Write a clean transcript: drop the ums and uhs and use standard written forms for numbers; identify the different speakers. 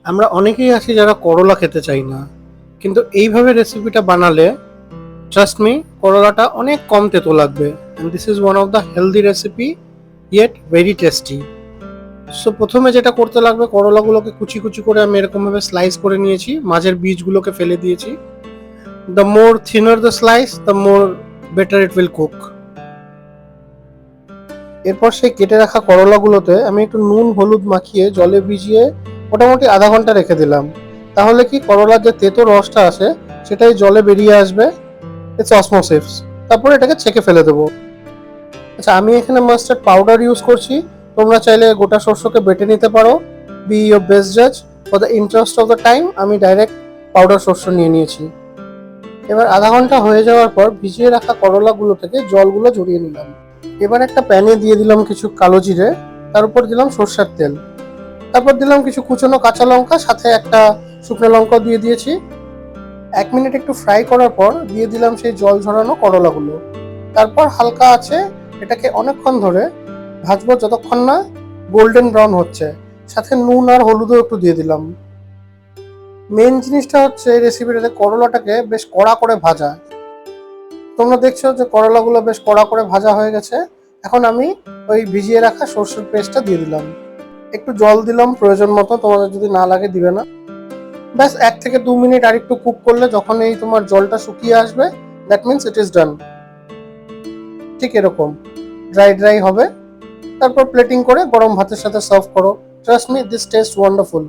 Speaker 1: আমরা অনেকেই আছি যারা করলা খেতে চাই না, কিন্তু এইভাবে রেসিপিটা বানালে ট্রাস্ট মি করলাটা অনেক কম তেতো লাগবে। And this is one of the healthy recipe, yet very tasty. So প্রথমে যেটা করতে লাগবে, করলাগুলোকে কুচি কুচি করে আমি এরকমভাবে স্লাইস করে নিয়েছি, মাঝের বীজগুলোকে ফেলে দিয়েছি। The more thinner the slice, the more better it will cook. এরপর সেই কেটে রাখা করলাগুলোতে আমি একটু নুন হলুদ মাখিয়ে জলে ভিজিয়ে মোটামুটি আধা ঘন্টা রেখে দিলাম। তাহলে কি করলার যে তেতো রসটা আসে সেটাই জলে বেরিয়ে আসবে। It's osmosis. তারপরে এটাকে ছেঁকে ফেলে দেবো। আচ্ছা, আমি এখানে মাস্টার্ড পাউডার ইউজ করছি। তোমরা চাইলে গোটা শস্যকে বেটে নিতে পারো। বি ইয়োর বেস্ট জাজ। For the interest of the time আমি ডাইরেক্ট পাউডার শস্য নিয়ে নিয়েছি। এবার আধা ঘন্টা হয়ে যাওয়ার পর ভিজিয়ে রাখা করলাগুলো থেকে জলগুলো ঝরিয়ে নিলাম। এবার একটা প্যানে দিয়ে দিলাম কিছু কালো জিরে, তার উপর দিলাম সর্ষের তেল, তারপর দিলাম কিছু কুচনো কাঁচা লঙ্কা, সাথে একটা শুকনো লঙ্কা দিয়ে দিয়েছি। 1 মিনিট একটু ফ্রাই করার পর দিয়ে দিলাম সেই জল ঝরানো করলাগুলো। তারপর হালকা আছে এটাকে অনেকক্ষণ ধরে ভাজবো যতক্ষণ না গোল্ডেন ব্রাউন হচ্ছে। সাথে নুন আর হলুদও একটু দিয়ে দিলাম। মেন জিনিসটা হচ্ছে এই রেসিপিটাতে করলাটাকে বেশ কড়া করে ভাজা। তোমরা দেখছো যে করলাগুলো বেশ কড়া করে ভাজা হয়ে গেছে। এখন আমি ওই ভিজিয়ে রাখা সরষের পেস্টটা দিয়ে দিলাম। একটু জল দিলাম প্রয়োজন মতো, তোমাদের যদি না লাগে দিবে না। ব্যাস 1 থেকে 2 মিনিট আর একটু কুক করলে যখন এই তোমার জলটা শুকিয়ে আসবে, that means it is done. ঠিক এরকম ড্রাই ড্রাই হবে। তারপর প্লেটিং করে গরম ভাতের সাথে সার্ভ করো। Trust me, this test wonderful.